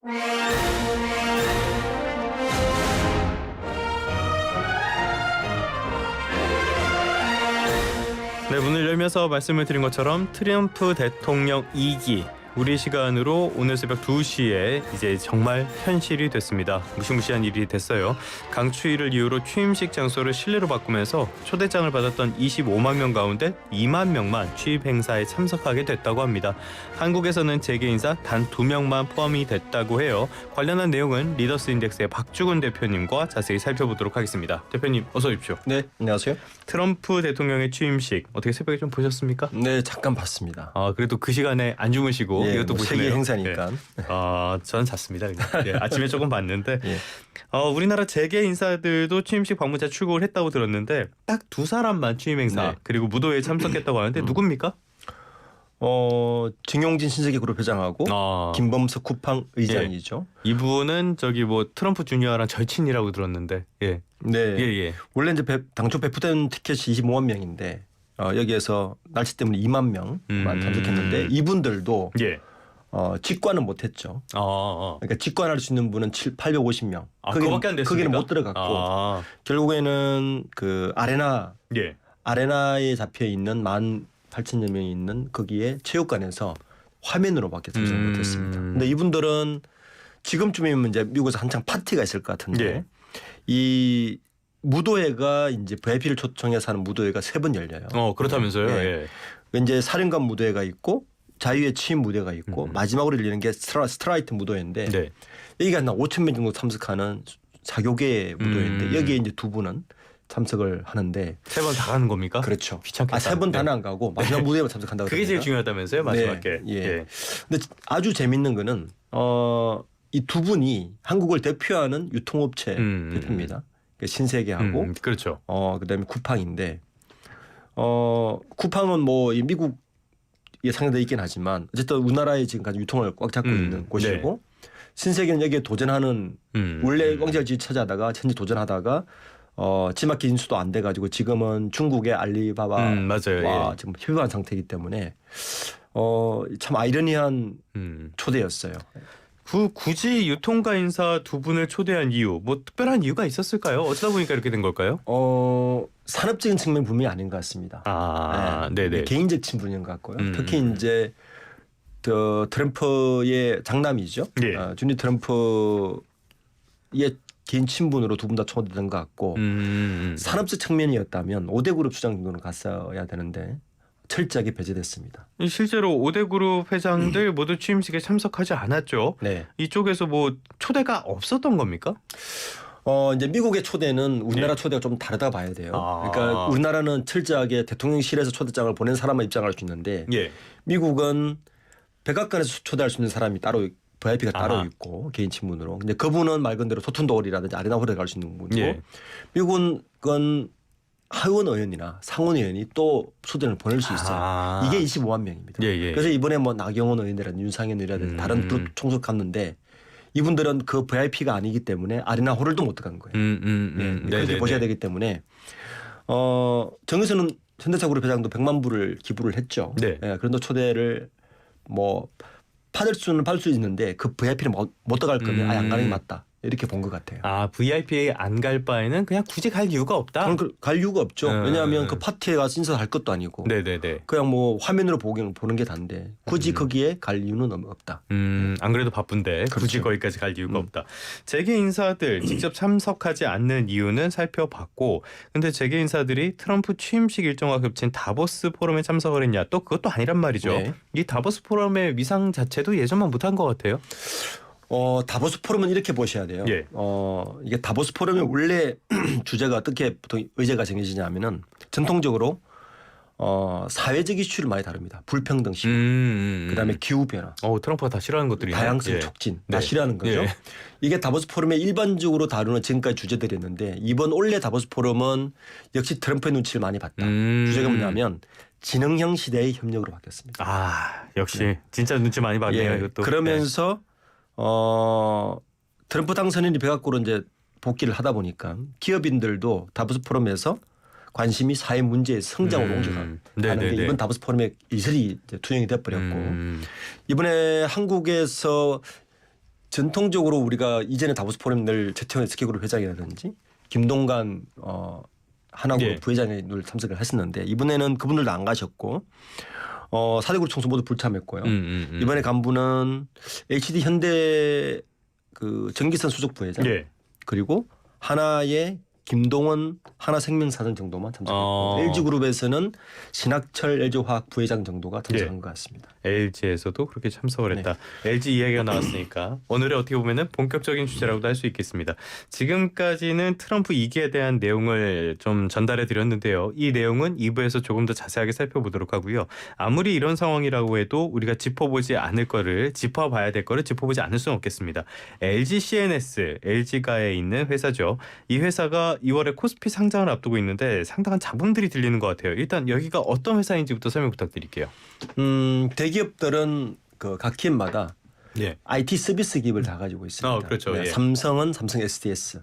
네, 문을 열면서 말씀을 드린 것처럼 트럼프 대통령 2기 우리 시간으로 오늘 새벽 2시에 이제 정말 현실이 됐습니다. 무시무시한 일이 됐어요. 강추위를 이유로 취임식 장소를 실내로 바꾸면서 초대장을 받았던 25만 명 가운데 2만 명만 취임 행사에 참석하게 됐다고 합니다. 한국에서는 재계 인사 단 2명만 포함이 됐다고 해요. 관련한 내용은 리더스 인덱스의 박주근 대표님과 자세히 살펴보도록 하겠습니다. 대표님 어서 오십시오. 네, 안녕하세요. 트럼프 대통령의 취임식 어떻게 새벽에 좀 보셨습니까? 네, 잠깐 봤습니다. 그래도 그 시간에 안 주무시고 예, 이것도 뭐 보시네요. 세계 행사니까. 네. 저는 잤습니다. 그냥. 네, 아침에 조금 봤는데 예. 우리나라 재계 인사들도 취임식 방문자 출국을 했다고 들었는데 딱 2사람만 취임 행사 네. 그리고 무도회에 참석했다고 하는데 누굽니까? 증용진 신세계 그룹 회장하고 김범석 쿠팡 의장이죠. 이분은 저기 뭐 트럼프 주니어랑 절친이라고 들었는데 예. 네. 예. 원래 이제 당초 배포된 티켓이 25만 명인데 여기에서 날씨 때문에 2만 명만 참석했는데 이분들도 예. 직관은 못했죠. 그러니까 직관할 수 있는 분은 850명. 그거밖에 안 됐습니까? 거기는 못 들어갔고 결국에는 그 아레나에 잡혀 있는 18,000여 명이 있는 거기에 체육관에서 화면으로밖에 참석 못했습니다. 근데 이분들은 지금쯤이면 이제 미국에서 한창 파티가 있을 것 같은데 이 무도회가 이제 VIP를 초청해서 하는 무도회가 3번 열려요. 그렇다면서요? 예. 이제 사령관 무도회가 있고 자유의 취임 무대가 있고 마지막으로 열리는 게 스트라이트 무도회인데 여기가 한 5,000명 정도 참석하는 4교계 무도회인데 여기에 이제 2분은 참석을 하는데 3번 다 가는 겁니까? 그렇죠. 귀찮겠다. 3번 다는 안 가고 마지막 무대에만 참석한다고. 그게 제일 중요하다면서요? 마지막에. 예. 근데 아주 재밌는 거는 이 2분이 한국을 대표하는 유통업체 대표입니다. 신세계하고 그렇죠. 그다음에 쿠팡인데 쿠팡은 뭐 이 미국에 상영돼 있긴 하지만 어쨌든 우리나라에 지금까지 유통을 꽉 잡고 있는 곳이고 신세계는 여기에 도전하는 원래 왕자를 차지하다가 현재 도전하다가 지마켓 인수도 안 돼가지고 지금은 중국의 알리바바와 맞아요. 지금 협의한 상태이기 때문에 참 아이러니한 초대였어요. 굳이 유통가 인사 2분을 초대한 이유, 뭐 특별한 이유가 있었을까요? 어쩌다 보니까 이렇게 된 걸까요? 산업적인 측면 분명히 아닌 것 같습니다. 네네. 개인적 친분인 것 같고요. 특히 이제 트럼프의 장남이죠. 주니 트럼프의 개인 친분으로 2분 다 초대된 것 같고 산업적 측면이었다면 5대 그룹 수장 정도는 갔어야 되는데 철저하게 배제됐습니다. 실제로 5대 그룹 회장들 모두 취임식에 참석하지 않았죠. 이쪽에서 뭐 초대가 없었던 겁니까? 이제 미국의 초대는 우리나라 초대가 좀 다르다 봐야 돼요. 그러니까 우리나라는 철저하게 대통령실에서 초대장을 보낸 사람만 입장할 수 있는데 미국은 백악관에서 초대할 수 있는 사람이 따로 VIP가 따로 있고 개인 친분으로. 근데 그분은 말 그대로 소통도홀이라든지 아레나홀에 갈 수 있는 분이고 미국은 그건 하원 의원이나 상원 의원이 또 초대를 보낼 수 있어요. 이게 25만 명입니다. 그래서 이번에 뭐 나경원 의원이라든지 윤상현 의원이라든지 다른 그룹 총석 갔는데 이분들은 그 VIP가 아니기 때문에 아레나홀을도 못 들어간 거예요. 그렇게 보셔야 되기 때문에 정의선은 현대차그룹 회장도 100만 불을 기부를 했죠. 그런데 초대를 뭐 받을 수는 받을 수 있는데 그 VIP를 못 들어갈 거면 아예 안 가는 게 맞다. 이렇게 본 것 같아요. VIP에 안 갈 바에는 그냥 굳이 갈 이유가 없다? 갈 이유가 없죠. 왜냐하면 그 파티에 가서 인사할 것도 아니고 그냥 뭐 화면으로 보는 게 단데 굳이 거기에 갈 이유는 없다. 안 그래도 바쁜데 굳이 거기까지 갈 이유가 없다. 재계 인사들 직접 참석하지 않는 이유는 살펴봤고 근데 재계 인사들이 트럼프 취임식 일정과 겹친 다보스 포럼에 참석을 했냐 또 그것도 아니란 말이죠. 이 다보스 포럼의 위상 자체도 예전만 못한 것 같아요. 다보스 포럼은 이렇게 보셔야 돼요. 이게 다보스 포럼의 원래 주제가 어떻게 보통 의제가 정해지냐면은 전통적으로 사회적 이슈를 많이 다룹니다. 불평등 시고 그다음에 기후 변화. 트럼프가 다 싫어하는 것들이 다양성 촉진 다 싫어하는 거죠. 이게 다보스 포럼에 일반적으로 다루는 지금까지 주제들이었는데 이번 올해 다보스 포럼은 역시 트럼프의 눈치를 많이 봤다. 주제가 뭐냐면 지능형 시대의 협력으로 바뀌었습니다. 역시 진짜 눈치 많이 봤네요. 이것도. 그러면서 트럼프 당선인이 백악고로 이제 복귀를 하다 보니까 기업인들도 다보스 포럼에서 관심이 사회 문제의 성장으로 옮겨가는 게 이번 다보스 포럼에 이슬이 투영이 돼버렸고 이번에 한국에서 전통적으로 우리가 이전에 다보스 포럼 늘 최태원 SK그룹 회장이라든지 김동관 하나그룹 예. 부회장이 늘 참석을 했었는데 이번에는 그분들도 안 가셨고 4대그룹 총수 모두 불참했고요. 이번에 간 분은 HD 현대 그 정기선 수석 부회장 예. 그리고 하나의 김동원 하나생명사전 정도만 참석했고 LG그룹에서는 신학철 LG화학 부회장 정도가 참석한 예. 것 같습니다. LG에서도 그렇게 참석을 했다. LG 이야기가 나왔으니까 오늘의 어떻게 보면은 본격적인 주제라고도 할 수 있겠습니다. 지금까지는 트럼프 2기에 대한 내용을 좀 전달해 드렸는데요. 이 내용은 2부에서 조금 더 자세하게 살펴보도록 하고요. 아무리 이런 상황이라고 해도 우리가 짚어보지 않을 거를 짚어봐야 될 거를 짚어보지 않을 수는 없겠습니다. LG CNS, LG가에 있는 회사죠. 이 회사가 2월에 코스피 상장을 앞두고 있는데 상당한 자본들이 들리는 것 같아요. 일단 여기가 어떤 회사인지부터 설명 부탁드릴게요. 대기업들은 그 각 기업마다 예. IT 서비스 기업을 다 가지고 있습니다. 그렇죠. 예. 삼성은 삼성 SDS,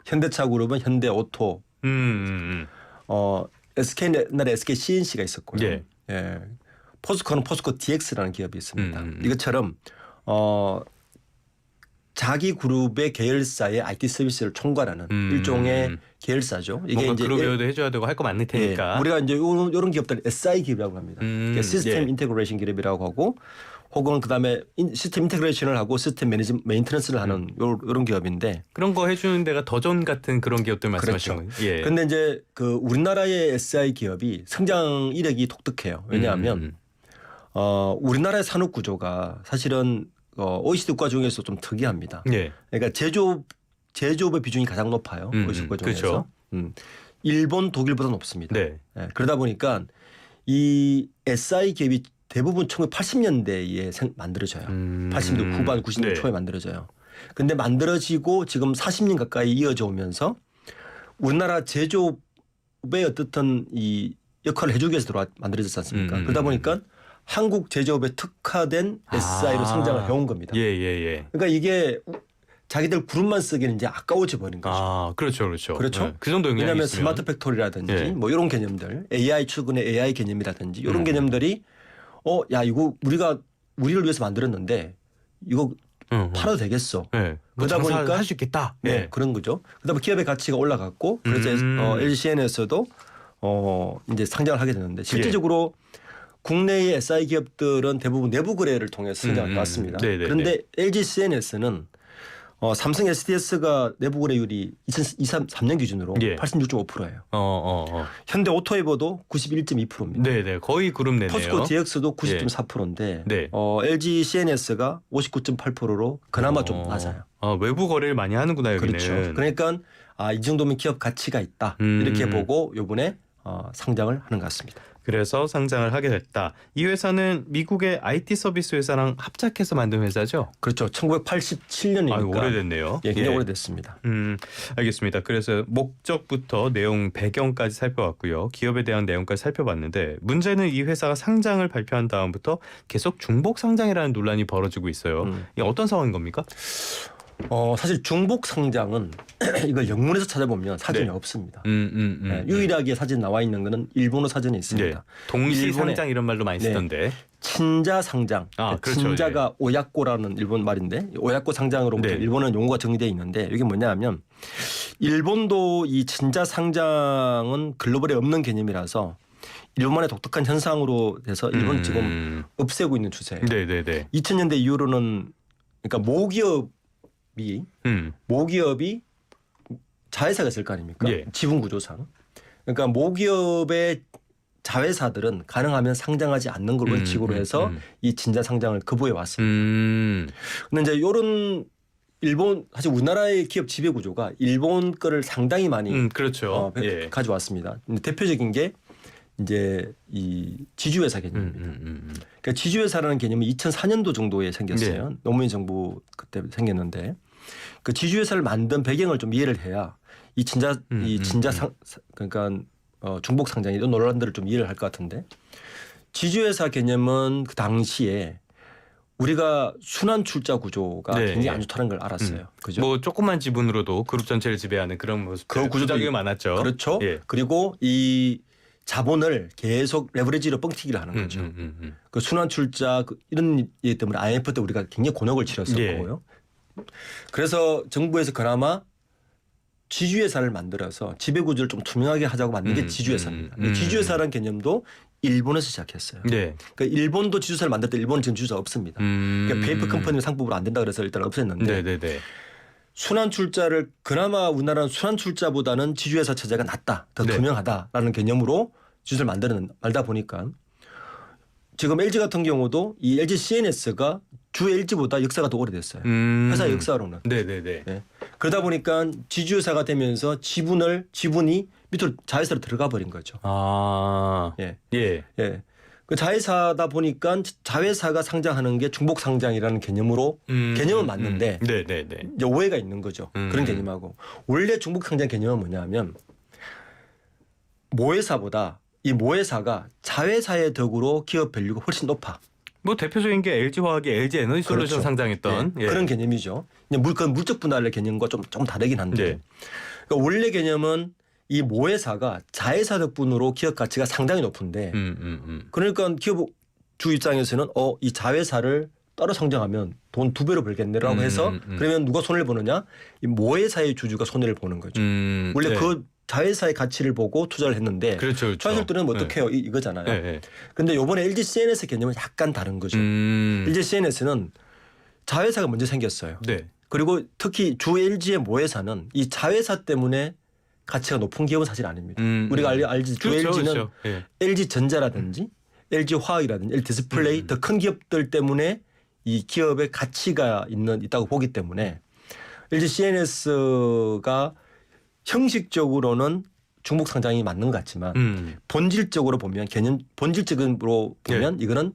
현대차 그룹은 현대 오토, SK 옛날에 SK CNC가 있었고요. 예. 예. 포스코는 포스코 DX라는 기업이 있습니다. 이것처럼 자기 그룹의 계열사의 IT 서비스를 총괄하는 일종의 계열사죠. 이게 뭔가 이제 그룹이라도 해줘야 되고 할 거 많을 테니까. 예, 우리가 이제 이런 기업들 SI 기업이라고 합니다. 그러니까 시스템 인테그레이션 기업이라고 하고, 혹은 그다음에 시스템 인테그레이션을 하고 시스템 메인테넌스를 하는 이런 기업인데 그런 거 해주는 데가 더존 같은 그런 기업들 말씀하시는 그렇죠. 거예요. 예. 그런데 이제 그 우리나라의 SI 기업이 성장 이력이 독특해요. 왜냐하면 우리나라의 산업 구조가 사실은 OECD 국가 중에서 좀 특이합니다. 예. 그러니까 제조업의 비중이 가장 높아요. OECD 국가 중에서. 그렇죠. 일본, 독일보다 높습니다. 네. 예, 그러다 보니까 이 SI 기업이 대부분 1980년대에 만들어져요. 80년대 후반, 90년대 네. 초에 만들어져요. 근데 만들어지고 지금 40년 가까이 이어져 오면서 우리나라 제조업의 어떻든 이 역할을 해주기 위해서 만들어졌지 않습니까? 그러다 보니까 한국 제조업에 특화된 SI로 성장을 해온 겁니다. 예. 그러니까 이게 자기들 그룹만 쓰기는 이제 아까워져 버린 거죠. 그렇죠. 그렇죠. 그 정도 영향이 왜냐하면 있으면. 스마트 팩토리라든지 예. 뭐 이런 개념들, AI 출근의 AI 개념이라든지 이런 개념들이 야 이거 우리를 위해서 만들었는데 이거 팔아도 되겠어. 네. 그러다 보니까 할 수 있겠다. 네, 그런 거죠. 그다음에 기업의 가치가 올라갔고 그래서 LG CNS도 이제 상장을 하게 되는데 실질적으로 국내의 SI 기업들은 대부분 내부 거래를 통해서 성장을 해왔습니다. 그런데 LG CNS는 삼성 SDS가 내부 거래율이 2023년 기준으로 86.5%예요. 현대 오토웨버도 91.2%입니다. 네네, 거의 그룹 내네요. 포스코 DX도 90.4%인데 네. LG CNS가 59.8%로 그나마 좀 낮아요. 외부 거래를 많이 하는구나 여기는. 그렇죠. 그러니까 이 정도면 기업 가치가 있다 이렇게 보고 이번에 상장을 하는 것 같습니다. 그래서 상장을 하게 됐다. 이 회사는 미국의 IT 서비스 회사랑 합작해서 만든 회사죠? 그렇죠. 1987년이니까. 오래됐네요. 예, 굉장히 오래됐습니다. 알겠습니다. 그래서 목적부터 내용 배경까지 살펴봤고요. 기업에 대한 내용까지 살펴봤는데 문제는 이 회사가 상장을 발표한 다음부터 계속 중복 상장이라는 논란이 벌어지고 있어요. 이게 어떤 상황인 겁니까? 사실 중복 상장은 이걸 영문에서 찾아보면 사진이 없습니다. 유일하게 사진 나와 있는 거는 일본어 사진이 있습니다. 동시 상장 이런 말도 많이 쓰던데. 친자 상장. 그렇죠. 친자가 오야코라는 일본 말인데 오야코 상장으로부터 일본은 용어가 정의되어 있는데 이게 뭐냐하면 일본도 이 친자 상장은 글로벌에 없는 개념이라서 일본만의 독특한 현상으로 돼서 일본 지금 없애고 있는 추세예요. 2000년대 이후로는 그러니까 모기업이 자회사가 있을 거 아닙니까? 지분 구조상. 그러니까 모기업의 자회사들은 가능하면 상장하지 않는 걸 원칙으로 해서 이 진자 상장을 거부해 왔습니다. 그런데 이제 이런 일본 사실 우리나라의 기업 지배 구조가 일본 거를 상당히 많이 그렇죠. 가져왔습니다. 근데 대표적인 게 이제 이 지주회사 개념입니다. 그러니까 지주회사라는 개념은 2004년도 정도에 생겼어요. 노무현 정부 그때 생겼는데 그 지주회사를 만든 배경을 좀 이해를 해야 이 진자 그러니까 중복 상장 이런 논란들을 좀 이해를 할 것 같은데 지주회사 개념은 그 당시에 우리가 순환 출자 구조가 굉장히 안 좋다는 걸 알았어요. 그죠? 뭐 조그만 지분으로도 그룹 전체를 지배하는 그런 모습. 그 구조가 많았죠. 그렇죠. 그리고 이 자본을 계속 레버리지로 뻥튀기를 하는 거죠. 그 순환 출자 이런 일 때문에 IMF 때 우리가 굉장히 곤혹을 치렀었고요. 그래서 정부에서 그나마 지주회사를 만들어서 지배구조를 좀 투명하게 하자고 만든 게 지주회사입니다. 지주회사라는 개념도 일본에서 시작했어요. 네. 그러니까 일본도 지주사를 만들 때 일본은 지금 지주사 없습니다. 그러니까 페이퍼 컴퍼니는 상법으로 안 된다 그래서 일단 없앴는데 네네네. 순환출자를 그나마 우리나라는 순환출자보다는 지주회사 체제가 낫다, 더 네. 투명하다라는 개념으로 지주사를 말다 보니까 지금 LG 같은 경우도 이 LG CNS가 주 LG보다 역사가 더 오래됐어요. 회사 역사로는. 네네네. 네. 그러다 보니까 지주회사가 되면서 지분이 밑으로 자회사로 들어가 버린 거죠. 아. 예. 예. 예. 그 자회사다 보니까 자회사가 상장하는 게 중복 상장이라는 개념으로 개념은 맞는데 네네네. 이제 오해가 있는 거죠. 그런 개념하고 원래 중복 상장 개념은 뭐냐면 모회사보다 이 모회사가 자회사의 덕으로 기업 밸류가 훨씬 높아. 뭐 대표적인 게 LG화학이 LG 에너지 솔루션 그렇죠. 상장했던 네. 그런 개념이죠. 그건 물적 분할의 개념과 좀 다르긴 한데 네. 그러니까 원래 개념은 이 모회사가 자회사 덕분으로 기업 가치가 상당히 높은데 그러니까 기업 주 입장에서는 이 자회사를 따로 상장하면 돈 2배로 벌겠네라고 해서 그러면 누가 손해를 보느냐? 이 모회사의 주주가 손해를 보는 거죠. 원래 네. 그 자회사의 가치를 보고 투자를 했는데 그렇죠. 자회사들은 어떻게 해요? 이거잖아요. 네. 근데 이번에 LG CNS 개념은 약간 다른 거죠. LG CNS는 자회사가 먼저 생겼어요. 네. 그리고 특히 주 LG의 모회사는 이 자회사 때문에 가치가 높은 기업은 사실 아닙니다. 우리가 알지 주 그렇죠, LG는 그렇죠. 예. LG 전자라든지 LG 화학이라든지 LG 디스플레이 더 큰 기업들 때문에 이 기업의 가치가 있다고 보기 때문에 LG CNS가 형식적으로는 중복 상장이 맞는 것 같지만 본질적으로 보면 본질적으로 보면 이거는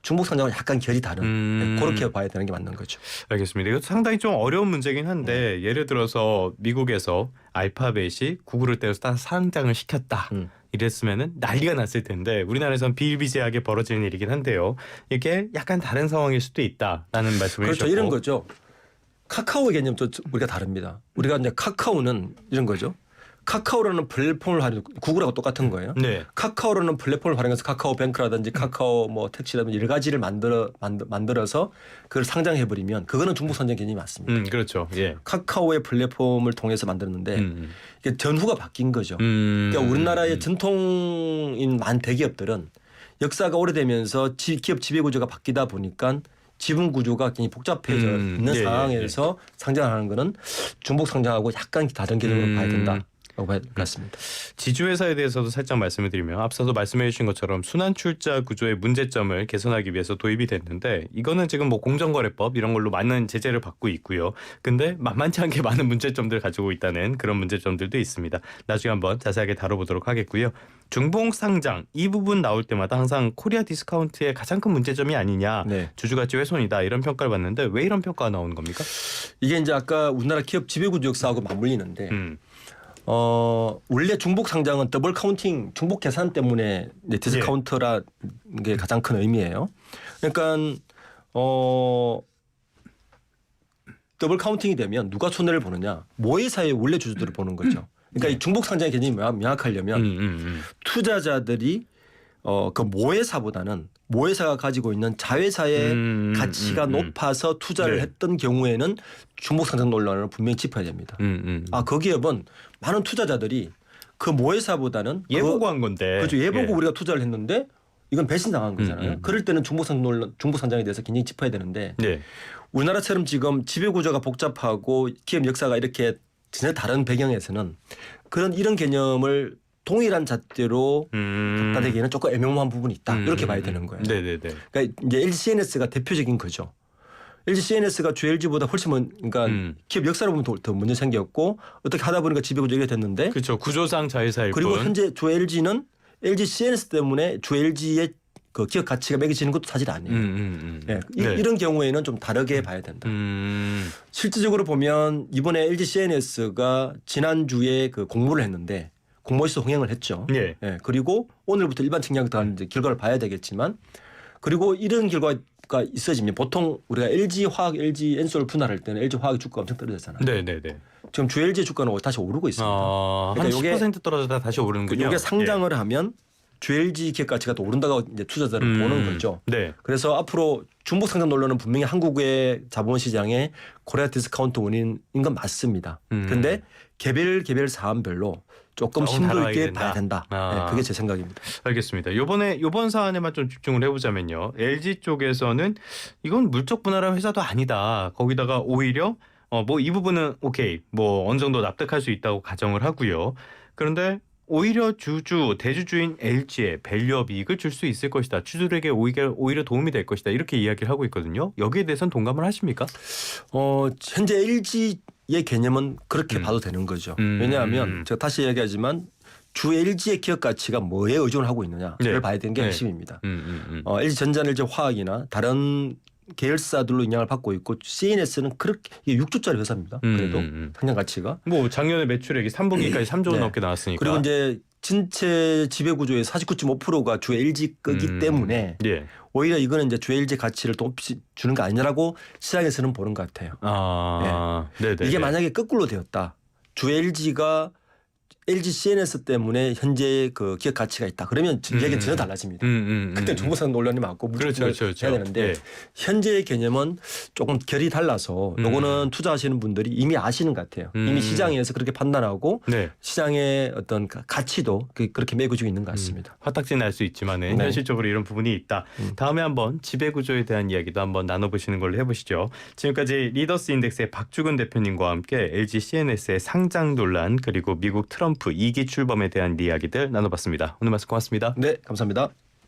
중복 상장과 약간 결이 다른 그렇게 봐야 되는 게 맞는 거죠. 알겠습니다. 이거 상당히 좀 어려운 문제긴 한데 예를 들어서 미국에서 알파벳이 구글을 떼어서 다 상장을 시켰다. 이랬으면은 난리가 났을 텐데 우리나라에서는 비일비재하게 벌어지는 일이긴 한데요. 이게 약간 다른 상황일 수도 있다라는 말씀을 그렇죠. 해주셨고. 이런 거죠. 카카오 개념도 우리가 다릅니다. 우리가 이제 카카오는 이런 거죠. 카카오라는 플랫폼을 활용, 구글하고 똑같은 거예요. 네. 카카오라는 플랫폼을 활용해서 카카오뱅크라든지 카카오 뭐 택시라든지 여러 가지를 만들어서 그걸 상장해 버리면 그거는 중복 상장 개념이 맞습니다. 그렇죠. 예. 카카오의 플랫폼을 통해서 만들었는데 이게 전후가 바뀐 거죠. 그러니까 우리나라의 전통인 많은 대기업들은 역사가 오래되면서 기업 지배 구조가 바뀌다 보니까 지분 구조가 굉장히 복잡해져 있는 상황에서 상장하는 거는 중복 상장하고 약간 다른 개념으로 봐야 된다라고 봐야 될 것 같습니다. 지주회사에 대해서도 살짝 말씀을 드리면 앞서서 말씀해 주신 것처럼 순환출자 구조의 문제점을 개선하기 위해서 도입이 됐는데 이거는 지금 뭐 공정거래법 이런 걸로 많은 제재를 받고 있고요. 근데 만만치 않게 많은 문제점들을 가지고 있다는 그런 문제점들도 있습니다. 나중에 한번 자세하게 다뤄보도록 하겠고요. 중복 상장 이 부분 나올 때마다 항상 코리아 디스카운트의 가장 큰 문제점이 아니냐 주주가치 훼손이다 이런 평가를 받는데 왜 이런 평가가 나오는 겁니까? 이게 이제 아까 우리나라 기업 지배구조 역사하고 맞물리는데 원래 중복 상장은 더블 카운팅 중복 계산 때문에 디스카운트라는 게 가장 큰 의미예요. 그러니까 더블 카운팅이 되면 누가 손해를 보느냐? 모회사의 원래 주주들을 보는 거죠. 그러니까 이 중복 상장의 개념이 명확하려면 투자자들이 그 모회사보다는 모회사가 가지고 있는 자회사의 가치가 높아서 투자를 했던 경우에는 중복 상장 논란을 분명히 짚어야 됩니다. 그 기업은 많은 투자자들이 그 모회사보다는 예보고 한 건데. 그렇죠. 예보고 우리가 투자를 했는데 이건 배신당한 거잖아요. 그럴 때는 중복 상장에 대해서 굉장히 짚어야 되는데 우리나라처럼 지금 지배 구조가 복잡하고 기업 역사가 이렇게 전혀 다른 배경에서는 이런 개념을 동일한 잣대로 갖다 대기에는 조금 애매모호한 부분이 있다. 이렇게 봐야 되는 거예요. 네네네. 그러니까 이제 LG CNS가 대표적인 거죠. LG CNS가 주 LG보다 훨씬 그러니까 기업 역사로 보면 더 먼저 생겼고 어떻게 하다 보니까 지배구조가 됐는데 그렇죠. 구조상 자회사일 그리고 뿐. 현재 주 LG는 LG CNS 때문에 주 LG의 그 기업 가치가 매겨지는 것도 사실 아니에요. 이런 경우에는 좀 다르게 봐야 된다. 실질적으로 보면 이번에 LG CNS가 지난주에 그 공모를 했는데 공모에서 흥행을 했죠. 그리고 오늘부터 일반 측량에 들어가는 결과를 봐야 되겠지만 그리고 이런 결과가 있어지면 보통 우리가 LG 화학, LG 엔솔 분할할 때는 LG 화학의 주가가 엄청 떨어졌잖아요. 네네네. 지금 주 LG 주가는 다시 오르고 있습니다. 한 10% 떨어졌다 다시 오르는군요. 이게 상장을 하면 주 LG 기업 가치가 또 오른다고 이제 투자자들은 보는 거죠. 네. 그래서 앞으로 중복 상장 논란은 분명히 한국의 자본 시장의 코리아 디스카운트 원인인 건 맞습니다. 그런데 개별 사안별로 조금 심도 있게 봐야 된다. 네, 그게 제 생각입니다. 알겠습니다. 이번 사안에만 좀 집중을 해보자면요. LG 쪽에서는 이건 물적 분할한 회사도 아니다. 거기다가 오히려 뭐 이 부분은 오케이, 뭐 어느 정도 납득할 수 있다고 가정을 하고요. 그런데 오히려 대주주인 LG에 밸류업 이익을 줄 수 있을 것이다. 주주들에게 오히려 도움이 될 것이다. 이렇게 이야기를 하고 있거든요. 여기에 대해서는 동감을 하십니까? 현재 LG의 개념은 그렇게 봐도 되는 거죠. 왜냐하면 제가 다시 얘기하지만 주 LG의 기업 가치가 뭐에 의존을 하고 있느냐를 네. 봐야 되는 게 네. 핵심입니다. LG전자, LG화학이나 다른 계열사들로 영향을 받고 있고 CNS는 그렇게 이게 6조짜리 회사입니다. 그래도 상장 가치가 뭐 작년에 매출액이 3분기까지 3조 원 네. 넘게 나왔으니까. 그리고 이제 전체 지배 구조의 49.5%가 주 LG 거기 때문에 예. 오히려 이거는 이제 주 LG 가치를 또 주는 거 아니냐라고 시장에서는 보는 것 같아요. 네. 이게 만약에 거꾸로 되었다. 주 LG가 LG CNS 때문에 현재 그 기업 가치가 있다. 그러면 얘기는 전혀 달라집니다. 그때 중국산 논란이 많고 그렇죠. 해야 되는데 예. 현재의 개념은 조금 결이 달라서 요거는 투자하시는 분들이 이미 아시는 것 같아요. 이미 시장에서 그렇게 판단하고 네. 시장의 어떤 가치도 그렇게 매겨지고 있는 것 같습니다. 화딱지 날 수 있지만은 네. 현실적으로 이런 부분이 있다. 다음에 한번 지배구조에 대한 이야기도 한번 나눠보시는 걸로 해보시죠. 지금까지 리더스 인덱스의 박주근 대표님과 함께 LG CNS의 상장 논란 그리고 미국 트럼프 2기 출범에 대한 이야기들 나눠봤습니다. 오늘 말씀 고맙습니다. 네, 감사합니다.